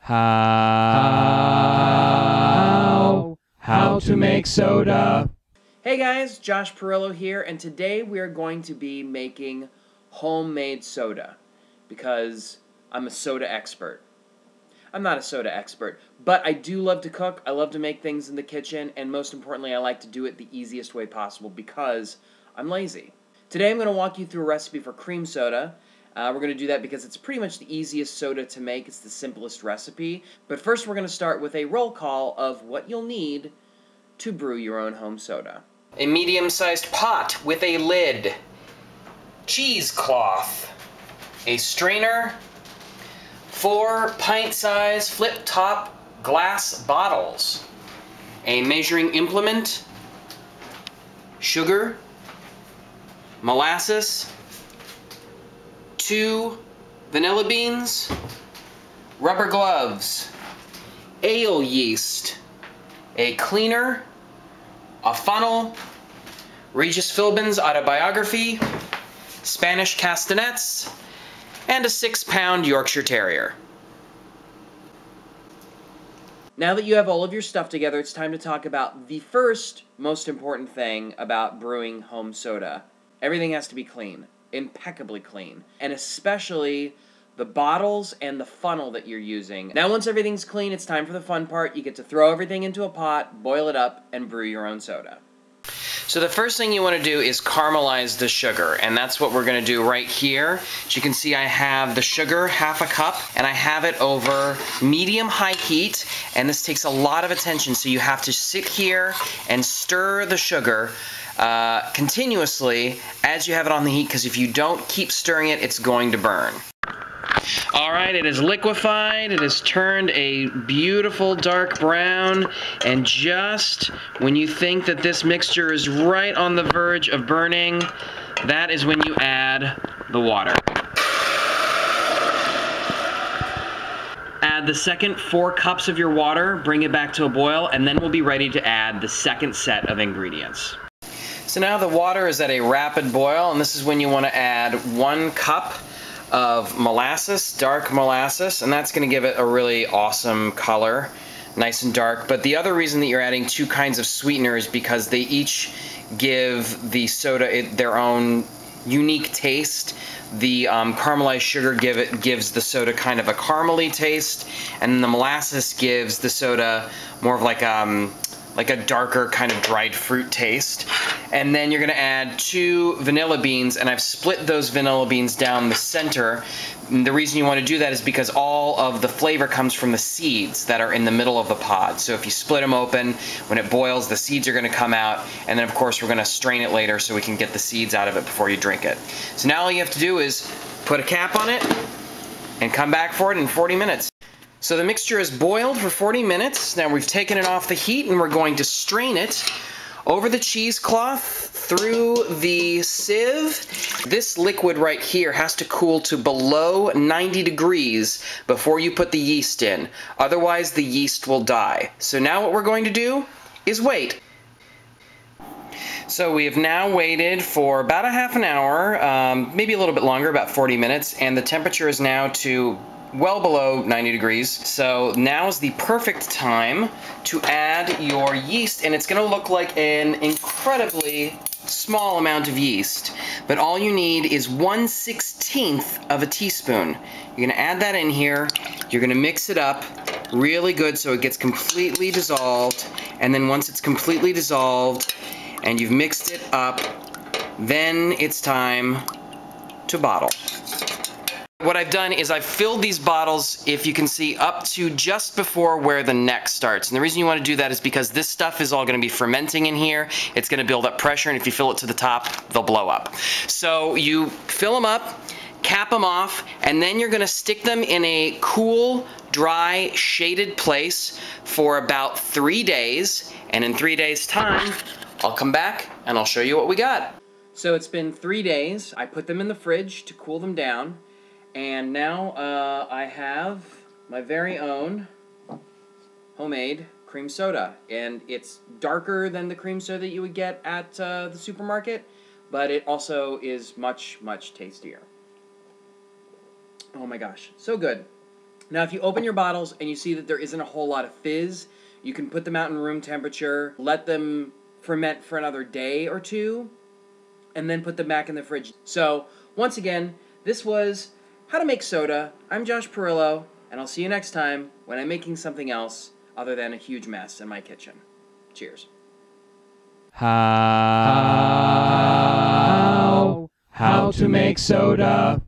How to make soda. Hey guys, Josh Perilo here, and today we are going to be making homemade soda because I'm a soda expert. I'm not a soda expert, but I do love to cook. I love to make things in the kitchen, and most importantly, I like to do it the easiest way possible because I'm lazy. Today I'm going to walk you through a recipe for cream soda. We're going to do that because it's pretty much the easiest soda to make. It's the simplest recipe. But first we're going to start with a roll call of what you'll need to brew your own home soda. A medium-sized pot with a lid, cheesecloth, a strainer, 4 pint-size flip-top glass bottles, a measuring implement, sugar, molasses, 2 vanilla beans, rubber gloves, ale yeast, a cleaner, a funnel, Regis Philbin's autobiography, Spanish castanets, and a 6-pound Yorkshire Terrier. Now that you have all of your stuff together, it's time to talk about the first most important thing about brewing home soda. Everything has to be clean, impeccably clean, and especially the bottles and the funnel that you're using. Now once everything's clean, it's time for the fun part. You get to throw everything into a pot, boil it up, and brew your own soda. So the first thing you want to do is caramelize the sugar, and that's what we're going to do right here. As you can see, I have the sugar, half a cup, and I have it over medium-high heat, and this takes a lot of attention, so you have to sit here and stir the sugar continuously as you have it on the heat, because if you don't keep stirring it, it's going to burn. Alright, it is liquefied, it has turned a beautiful dark brown, and just when you think that this mixture is right on the verge of burning, that is when you add the water. Add the second 4 cups of your water, bring it back to a boil, and then we'll be ready to add the second set of ingredients. So now the water is at a rapid boil, and this is when you want to add 1 cup of molasses, dark molasses, and that's going to give it a really awesome color, nice and dark. But the other reason that you're adding 2 kinds of sweetener is because they each give the soda their own unique taste. The caramelized sugar gives the soda kind of a caramely taste, and the molasses gives the soda more of like a darker kind of dried fruit taste. And then you're going to add 2 vanilla beans, and I've split those vanilla beans down the center. And the reason you want to do that is because all of the flavor comes from the seeds that are in the middle of the pod. So if you split them open, when it boils, the seeds are going to come out, and then of course we're going to strain it later so we can get the seeds out of it before you drink it. So now all you have to do is put a cap on it and come back for it in 40 minutes. So the mixture is boiled for 40 minutes. Now we've taken it off the heat and we're going to strain it over the cheesecloth through the sieve. This liquid right here has to cool to below 90 degrees before you put the yeast in. Otherwise the yeast will die. So now what we're going to do is wait. So we have now waited for about a half an hour, maybe a little bit longer, about 40 minutes, and the temperature is now to well below 90 degrees. So now is the perfect time to add your yeast, and it's going to look like an incredibly small amount of yeast. But all you need is 1/16 of a teaspoon. You're going to add that in here. You're going to mix it up really good so it gets completely dissolved. And then once it's completely dissolved and you've mixed it up, then it's time to bottle. What I've done is I've filled these bottles, if you can see, up to just before where the neck starts. And the reason you want to do that is because this stuff is all going to be fermenting in here. It's going to build up pressure, and if you fill it to the top, they'll blow up. So you fill them up, cap them off, and then you're going to stick them in a cool, dry, shaded place for about 3 days. And in 3 days' time, I'll come back and I'll show you what we got. So it's been 3 days. I put them in the fridge to cool them down. And now I have my very own homemade cream soda. And it's darker than the cream soda that you would get at the supermarket, but it also is much, much tastier. Oh my gosh, so good. Now, if you open your bottles and you see that there isn't a whole lot of fizz, you can put them out in room temperature, let them ferment for another day or two, and then put them back in the fridge. So, once again, this was How to Make Soda. I'm Josh Perilo, and I'll see you next time when I'm making something else other than a huge mess in my kitchen. Cheers. How to make soda.